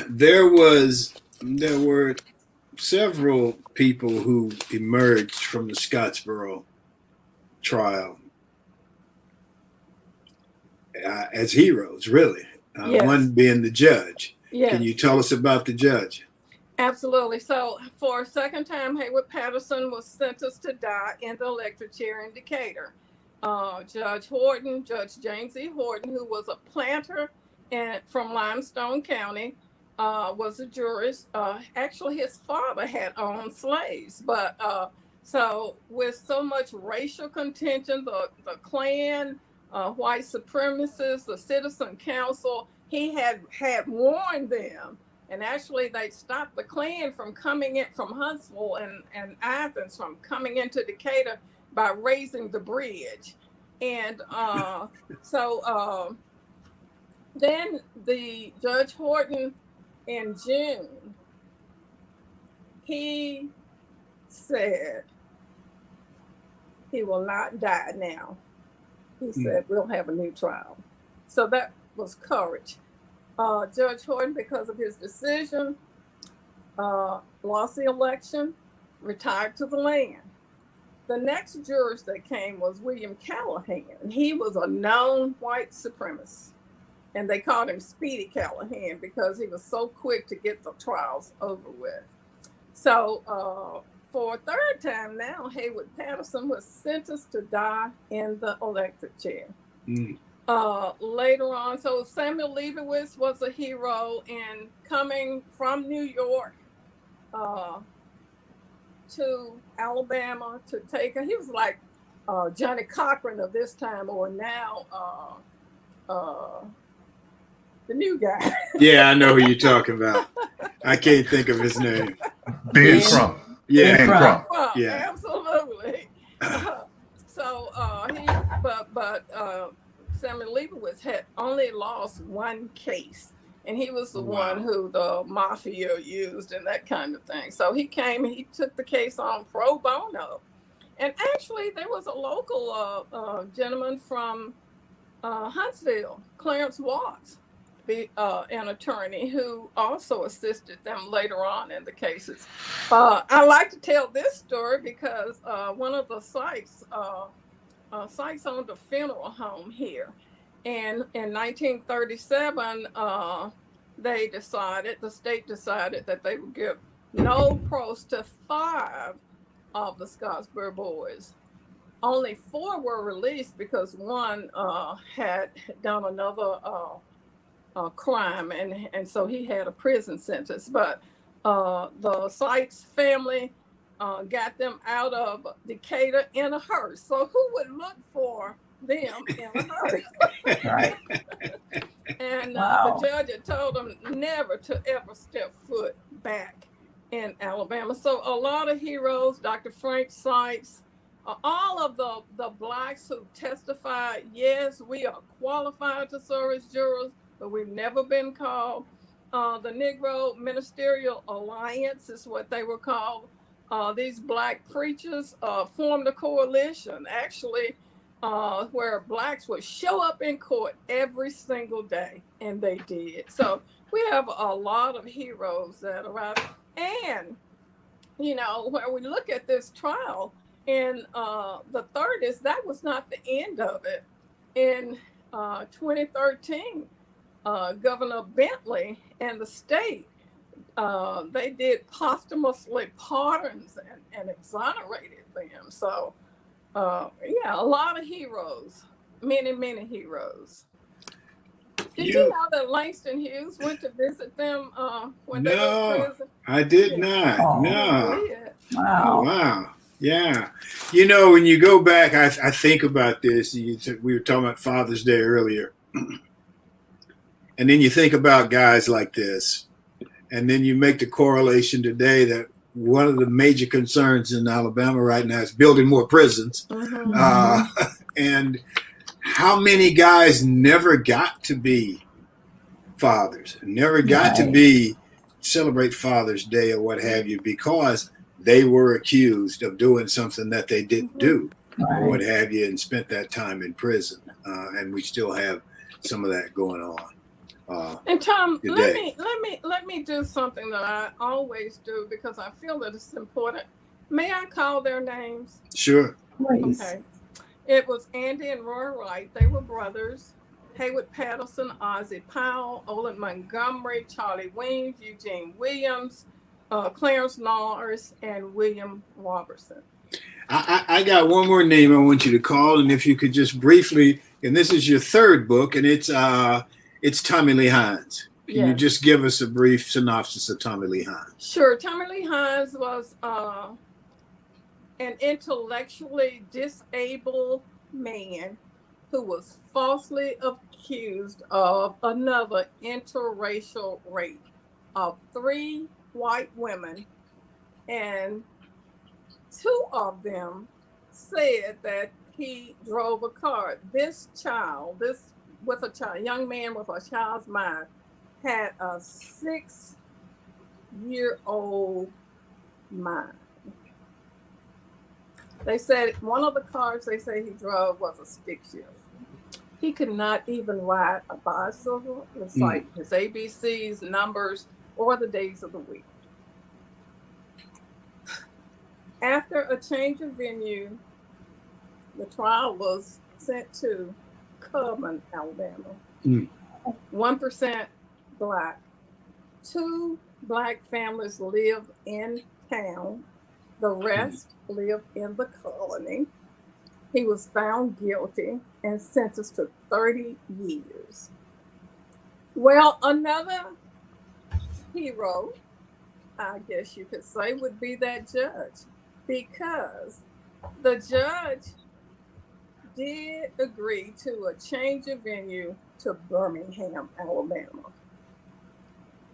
There were several people who emerged from the Scottsboro trial as heroes, really. Yes. One being the judge. Yes. Can you tell us about the judge? Absolutely. So for a second time, Haywood Patterson was sentenced to die in the electric chair in Decatur. Judge Horton, Judge James E. Horton, who was a planter from Limestone County, was a jurist. Actually, his father had owned slaves. But so with so much racial contention, the Klan, white supremacists, the Citizen Council, he had warned them. And actually, they stopped the Klan from coming in from Huntsville and Athens from coming into Decatur by raising the bridge. And then the Judge Horton in June, he said he will not die now. He said we'll have a new trial. So that was courage. Judge Horton, because of his decision, lost the election, retired to the land. The next jurors that came was William Callahan. He was a known white supremacist, and they called him Speedy Callahan because he was so quick to get the trials over with. So for a third time now, Haywood Patterson was sentenced to die in the electric chair. Later on, so Samuel Leibowitz was a hero in coming from New York to Alabama to take. He was like Johnny Cochran of this time, or now the new guy. Yeah, I know who you're talking about. I can't think of his name. Ben Crump. Yeah, Ben Crump. Yeah. Absolutely. But Samuel Leibowitz had only lost one case, and he was the one who the mafia used and that kind of thing. So he came and he took the case on pro bono. And actually, there was a local gentleman from Huntsville, Clarence Watts, an attorney who also assisted them later on in the cases. I like to tell this story because one of the Sykes owned a funeral home here. And in 1937, the state decided that they would give no pros to 5 of the Scottsboro boys. Only 4 were released because one had done another crime, and so he had a prison sentence. But the Sykes family got them out of Decatur in a hearse. So who would look for them in a hearse? Right. And Wow. the judge had told them never to ever step foot back in Alabama. So a lot of heroes, Dr. Frank Sykes, all of the blacks who testified, yes, we are qualified to serve as jurors, but we've never been called. The Negro Ministerial Alliance is what they were called. These black preachers formed a coalition, actually, where blacks would show up in court every single day, and they did. So we have a lot of heroes that arrived. And, when we look at this trial in the 30s, that was not the end of it. In 2013, Governor Bentley and the state, they did posthumously pardons and exonerated them. So, a lot of heroes, many, many heroes. Did you know that Langston Hughes went to visit them when they were in prison? I did not. Oh. No. Wow. Oh, wow. Yeah. When you go back, I think about this. We were talking about Father's Day earlier. And then you think about guys like this. And then you make the correlation today that one of the major concerns in Alabama right now is building more prisons. And how many guys never got to be fathers, never got to celebrate Father's Day or what have you, because they were accused of doing something that they didn't do or what have you, and spent that time in prison. And we still have some of that going on. And Thom, today. let me do something that I always do because I feel that it's important. May I call their names? Sure. Please. Okay. It was Andy and Roy Wright. They were brothers. Haywood Patterson, Ozzie Powell, Olin Montgomery, Charlie Weems, Eugene Williams, Clarence Norris, and William Robertson. I got one more name I want you to call, and if you could just briefly, and this is your 3rd book, and it's Tommy Lee Hines. Can you just give us a brief synopsis of Tommy Lee Hines? Sure. Tommy Lee Hines was an intellectually disabled man who was falsely accused of another interracial rape of 3 white women, and 2 of them said that he drove a car. This young man with a child's mind, had a 6-year-old mind. They said one of the cars they say he drove was a stick shift. He could not even ride a bicycle, recite his ABCs, numbers, or the days of the week. After a change of venue, the trial was sent to Cullman, Alabama. 1% Black. 2 Black families lived in town. The rest lived in the colony. He was found guilty and sentenced to 30 years. Well, another hero, I guess you could say, would be that judge, because the judge did agree to a change of venue to Birmingham, Alabama.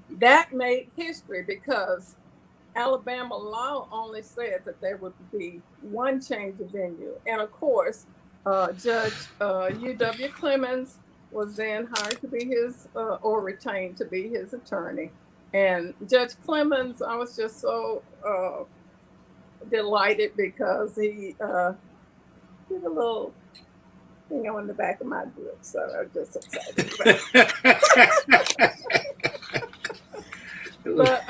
That made history because Alabama law only said that there would be one change of venue. And of course, Judge U.W. Clemens was then hired to be his, or retained to be his attorney. And Judge Clemens, I was just so delighted because he did a little thing on the back of my book. So I'm just excited about it. But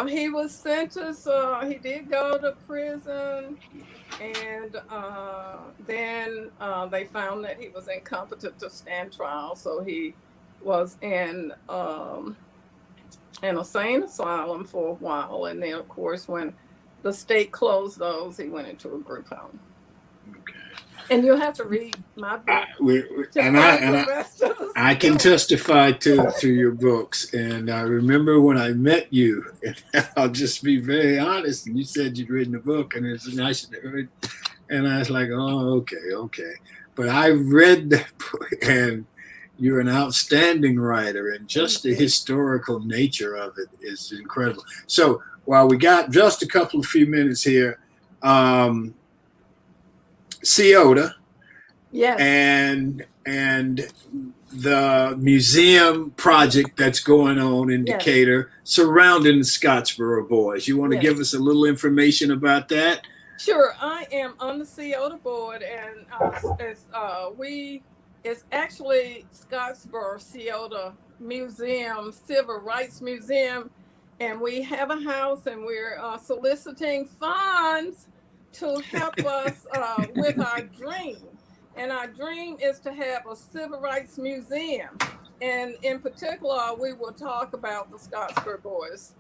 he was sentenced, he did go to prison, and then they found that he was incompetent to stand trial, so he was in an insane asylum for a while, and then of course when the state closed those, he went into a group home. And you'll have to read my book. I can testify to your books. And I remember when I met you, and I'll just be very honest, and you said you'd written a book, and it's nice to hear. And I was like, oh, okay. But I read that book, and you're an outstanding writer, and just the historical nature of it is incredible. So while we got just a few minutes here, Ciota, yes, and the museum project that's going on in Decatur surrounding the Scottsboro boys. You want to give us a little information about that? Sure. I am on the Ciota board, and it's actually Scottsboro Ciota Museum, Civil Rights Museum, and we have a house, and we're soliciting funds to help us with our dream. And our dream is to have a civil rights museum. And in particular, we will talk about the Scottsboro Boys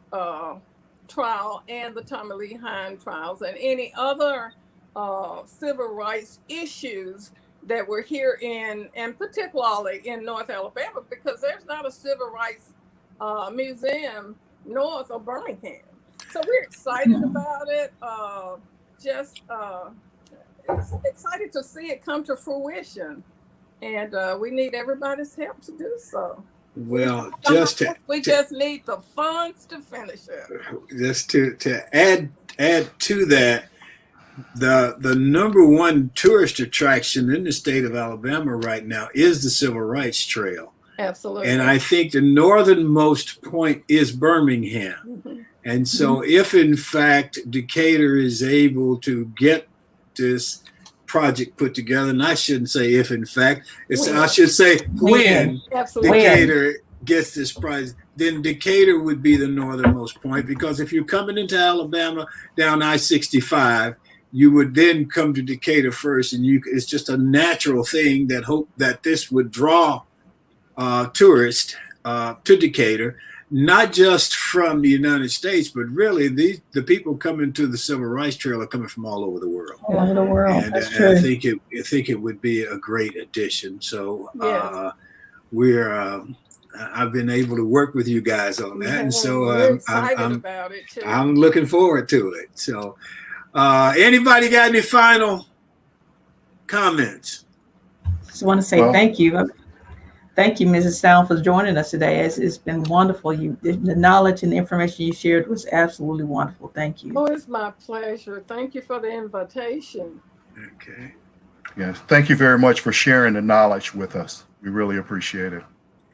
trial and the Tommy Lee Hine trials and any other civil rights issues that were here and particularly in North Alabama, because there's not a civil rights museum north of Birmingham. So we're excited about it. Just excited to see it come to fruition, and we need everybody's help to do so. Well, we just need the funds to finish it. Just to add to that, the number one tourist attraction in the state of Alabama right now is the Civil Rights Trail. Absolutely. And I think the northernmost point is Birmingham. Mm-hmm. And so if in fact Decatur is able to get this project put together, and I shouldn't say if in fact, I should say when Decatur gets this project, then Decatur would be the northernmost point, because if you're coming into Alabama down I-65, you would then come to Decatur first, and it's just a natural thing that this would draw tourists to Decatur, not just from the United States, but really the people coming to the Civil Rights Trail are coming from all over the world. All over the world. And that's true. I think it would be a great addition. So I've been able to work with you guys on that, and so excited about it too. I'm looking forward to it. So, anybody got any final comments? Just want to say thank you. Thank you, Mrs. Sound, for joining us today. It's been wonderful. The knowledge and the information you shared was absolutely wonderful. Thank you. Oh, it's my pleasure. Thank you for the invitation. Okay. Yes. Thank you very much for sharing the knowledge with us. We really appreciate it.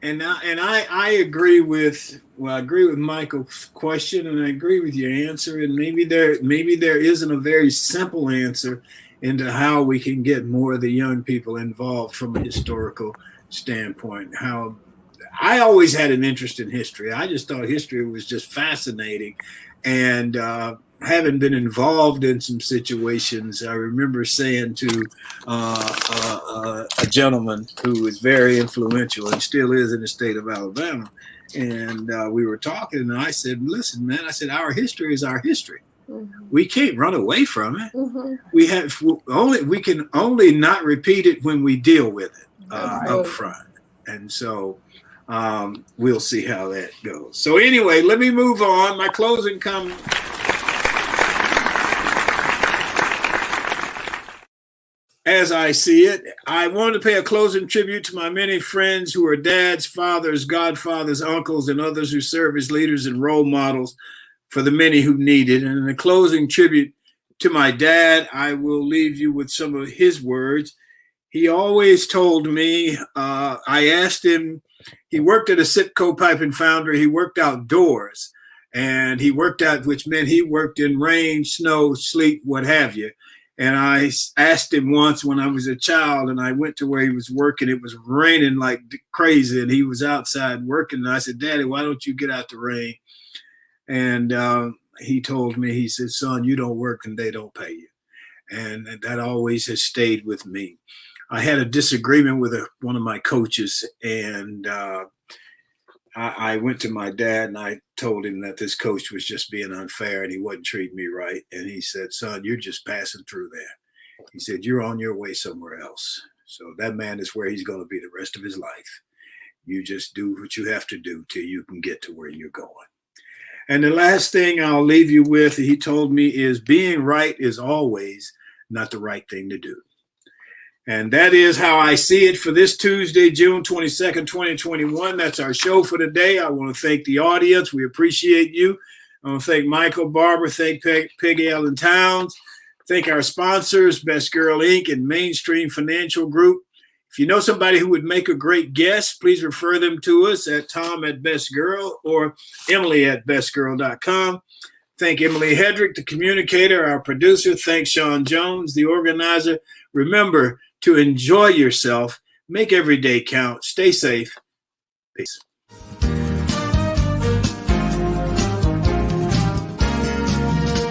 And I agree with Michael's question, and I agree with your answer. And maybe there isn't a very simple answer into how we can get more of the young people involved from a historical standpoint. How I always had an interest in history. I just thought history was just fascinating, and having been involved in some situations, I remember saying to a gentleman who was very influential and still is in the state of Alabama, and we were talking, and I said, "Listen, man," I said, "our history is our history. Mm-hmm. We can't run away from it. Mm-hmm. We can only not repeat it when we deal with it up front." And so we'll see how that goes. So anyway, let me move on. My closing comment. As I see it, I want to pay a closing tribute to my many friends who are dads, fathers, godfathers, uncles, and others who serve as leaders and role models for the many who need it. And in a closing tribute to my dad, I will leave you with some of his words. He always told me, I asked him, he worked at a Sitco pipe and foundry. He worked outdoors, and he worked out, which meant he worked in rain, snow, sleet, what have you. And I asked him once when I was a child, and I went to where he was working. It was raining like crazy, and he was outside working. And I said, "Daddy, why don't you get out the rain?" And he told me, he said, "Son, you don't work and they don't pay you." And that always has stayed with me. I had a disagreement with one of my coaches, and I went to my dad and I told him that this coach was just being unfair and he wasn't treating me right. And he said, "Son, you're just passing through there." He said, "You're on your way somewhere else." So that man is where he's going to be the rest of his life. You just do what you have to do till you can get to where you're going. And the last thing I'll leave you with, he told me, is being right is always not the right thing to do. And that is how I see it for this Tuesday, June 22nd, 2021. That's our show for today. I want to thank the audience. We appreciate you. I want to thank Michael Barber, thank Peggy Allen Towns, thank our sponsors, Best Girl Inc. and Mainstream Financial Group. If you know somebody who would make a great guest, please refer them to us at Thom at Best Girl or Emily at bestgirl.com. Thank Emily Hedrick, the communicator, our producer. Thanks Sean Jones, the organizer. Remember to enjoy yourself. Make every day count. Stay safe. Peace.